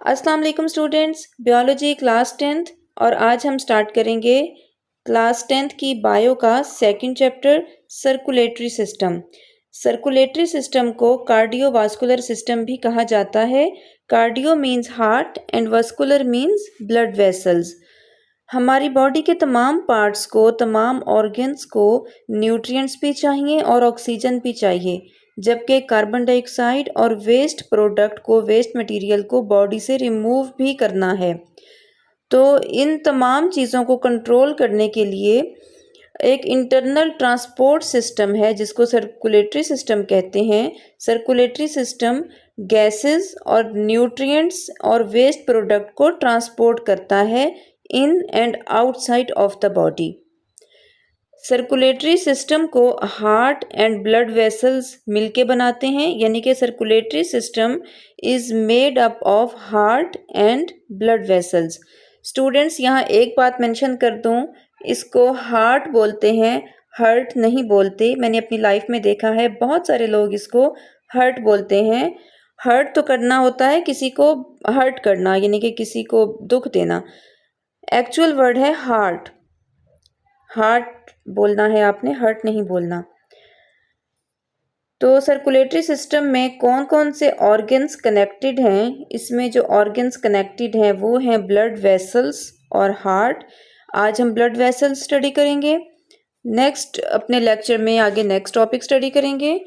अस्सलाम वालेकुम students, biology class 10th और आज हम स्टार्ट करेंगे क्लास 10th की बायो का second chapter circulatory system. Circulatory system को कार्डियोवास्कुलर सिस्टम भी कहा जाता है। Cardio means heart and vascular means blood vessels. हमारी बॉडी के तमाम पार्ट्स को, तमाम ऑर्गन्स को न्यूट्रिएंट्स भी चाहिए और ऑक्सीजन भी चाहिए, जबकि कार्बन डाइऑक्साइड और वेस्ट प्रोडक्ट को, वेस्ट मटेरियल को बॉडी से रिमूव भी करना है। तो इन तमाम चीज़ों को कंट्रोल करने के लिए एक इंटरनल ट्रांसपोर्ट सिस्टम है जिसको सर्कुलेटरी सिस्टम कहते हैं। सर्कुलेटरी सिस्टम गैसेस और न्यूट्रिएंट्स और वेस्ट प्रोडक्ट को ट्रांसपोर्ट करता है in and outside of the body. Circulatory system को हार्ट एंड ब्लड वेसल्स मिलके बनाते हैं, यानी कि circulatory system is made up of heart and blood vessels. Students, यहाँ एक बात मेंशन कर दूँ, इसको हार्ट बोलते हैं, हर्ट नहीं बोलते। मैंने अपनी लाइफ में देखा है बहुत सारे लोग इसको हर्ट बोलते हैं। हर्ट तो करना होता है किसी को, हर्ट करना यानी कि किसी को दुख देना। एक्चुअल वर्ड है हार्ट। हार्ट बोलना है आपने, हर्ट नहीं बोलना। तो सर्कुलेटरी सिस्टम में कौन कौन से ऑर्गन्स कनेक्टेड हैं? इसमें जो ऑर्गन्स कनेक्टेड हैं वो हैं ब्लड वेसल्स और हार्ट। आज हम ब्लड वेसल्स स्टडी करेंगे। नेक्स्ट अपने लेक्चर में आगे नेक्स्ट टॉपिक स्टडी करेंगे।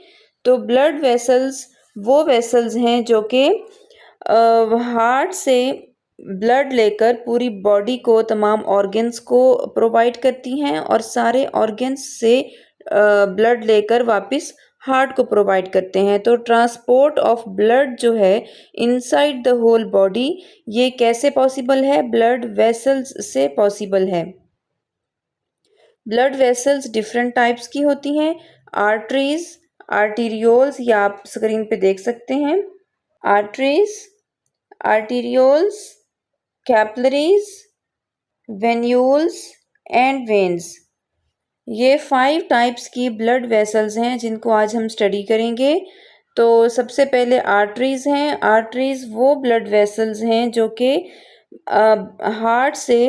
तो ब्लड वेसल्स वो वेसल्स हैं जो कि हार्ट से ब्लड लेकर पूरी बॉडी को, तमाम ऑर्गन्स को प्रोवाइड करती हैं और सारे ऑर्गन्स से ब्लड लेकर वापस हार्ट को प्रोवाइड करते हैं। तो ट्रांसपोर्ट ऑफ ब्लड जो है इनसाइड द होल बॉडी, ये कैसे पॉसिबल है? ब्लड वेसल्स से पॉसिबल है। ब्लड वेसल्स डिफरेंट टाइप्स की होती हैं। आर्टरीज, आर्टीरियोल्स, या आप स्क्रीन पे देख सकते हैं। Arteries, arterioles, capillaries, venules and veins, ये 5 टाइप्स की ब्लड वेसल्स हैं जिनको आज हम स्टडी करेंगे। तो सबसे पहले आर्टरीज हैं। आर्टरीज वो ब्लड वेसल्स हैं जो कि हार्ट से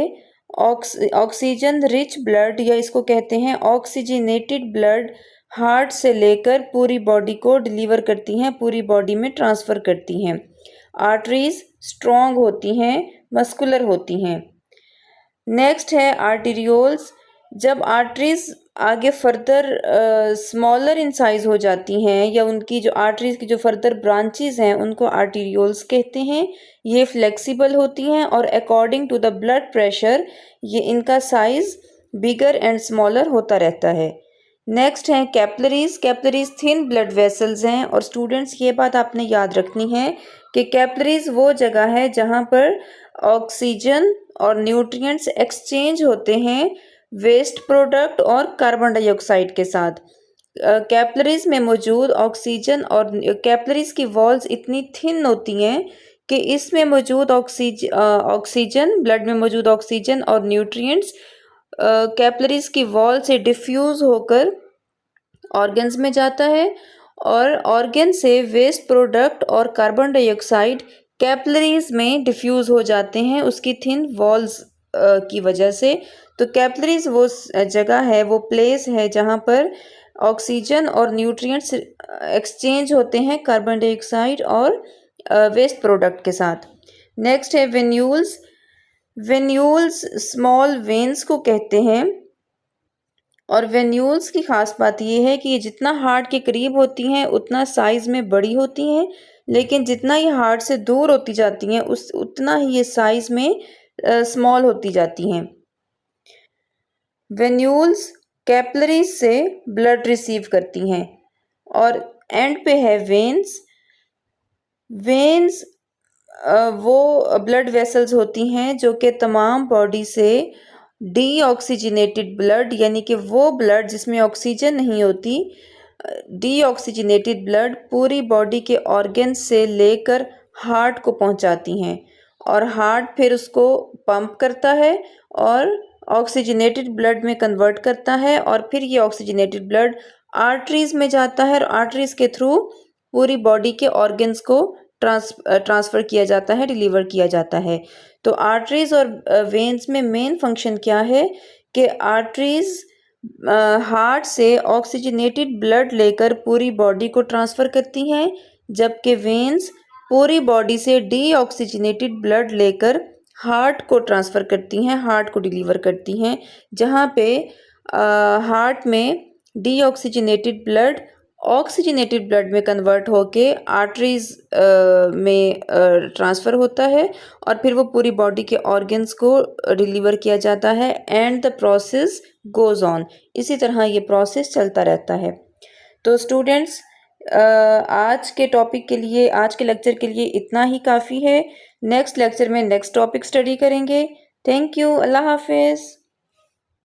ऑक्सीजन रिच ब्लड, या इसको कहते हैं ऑक्सीजनेटेड ब्लड, हार्ट से लेकर पूरी बॉडी को डिलीवर करती हैं, पूरी बॉडी में ट्रांसफ़र करती हैं। आर्टरीज स्ट्रॉन्ग होती हैं, मस्कुलर होती हैं। नेक्स्ट है आर्टीरियोल्स। जब आर्टरीज आगे फर्दर स्मॉलर इन साइज हो जाती हैं, या उनकी जो आर्टरीज की जो फर्दर ब्रांचेस हैं उनको आर्टीरियोल्स कहते हैं। ये फ्लेक्सिबल होती हैं और according to the blood pressure ये इनका साइज बिगर एंड स्मॉलर होता रहता है। नेक्स्ट है capillaries. Capillaries thin blood vessels हैं और स्टूडेंट्स ये बात आपने याद रखनी है कि कैपिलरीज वो जगह है जहाँ पर ऑक्सीजन और न्यूट्रिएंट्स एक्सचेंज होते हैं वेस्ट प्रोडक्ट और कार्बन डाइऑक्साइड के साथ। कैपिलरीज में मौजूद ऑक्सीजन और कैपिलरीज की वॉल्स इतनी थिन होती हैं कि इसमें मौजूद ऑक्सीजन, ब्लड में मौजूद ऑक्सीजन और न्यूट्रिएंट्स कैपिलरीज की वॉल से डिफ्यूज होकर ऑर्गन्स में जाता है और ऑर्गन से वेस्ट प्रोडक्ट और कार्बन डाइऑक्साइड कैपिलरीज में डिफ्यूज हो जाते हैं उसकी थिन वॉल्स की वजह से। तो कैपिलरीज वो जगह है, वो प्लेस है जहाँ पर ऑक्सीजन और न्यूट्रिएंट्स एक्सचेंज होते हैं कार्बन डाइऑक्साइड और वेस्ट प्रोडक्ट के साथ। नेक्स्ट है वेन्यूल्स। वेन्यूल्स स्मॉल वेन्स को कहते हैं और वेन्यूल्स की खास बात यह है कि ये जितना हार्ट के करीब होती हैं उतना साइज में बड़ी होती हैं, लेकिन जितना ये हार्ट से दूर होती जाती हैं उतना ही ये साइज में स्मॉल होती जाती हैं। वेन्यूल्स कैपिलरीज से ब्लड रिसीव करती हैं और एंड पे है वेन्स। वेन्स वो ब्लड वेसल्स होती हैं जो कि तमाम बॉडी से डीऑक्सीजनेटेड ब्लड, यानी कि वो ब्लड जिसमें ऑक्सीजन नहीं होती, डीऑक्सीजनेटेड ब्लड पूरी बॉडी के ऑर्गन से लेकर हार्ट को पहुंचाती हैं और हार्ट फिर उसको पंप करता है और ऑक्सीजनेटेड ब्लड में कन्वर्ट करता है और फिर ये ऑक्सीजनेटेड ब्लड आर्टरीज में जाता है और आर्टरीज के थ्रू पूरी बॉडी के ऑर्गन्स को ट्रांसफ़र किया जाता है, डिलीवर किया जाता है। तो आर्टरीज़ और वेन्स में मेन फंक्शन क्या है कि आर्टरीज़ हार्ट से ऑक्सीजनेटेड ब्लड लेकर पूरी बॉडी को ट्रांसफ़र करती हैं, जबकि वेन्स पूरी बॉडी से डीऑक्सीजनेटेड ब्लड लेकर हार्ट को ट्रांसफ़र करती हैं, हार्ट को डिलीवर करती हैं, जहाँ पे हार्ट में डीऑक्सीजनेटेड ब्लड ऑक्सीजनेटेड ब्लड में कन्वर्ट होके आर्टरीज़ में ट्रांसफ़र होता है और फिर वो पूरी बॉडी के ऑर्गन्स को डिलीवर किया जाता है and the process goes on. इसी तरह ये प्रोसेस चलता रहता है। तो स्टूडेंट्स, आज के टॉपिक के लिए, आज के लेक्चर के लिए इतना ही काफ़ी है। नेक्स्ट लेक्चर में नेक्स्ट टॉपिक स्टडी करेंगे। Thank you. अल्लाह हाफ़िज़।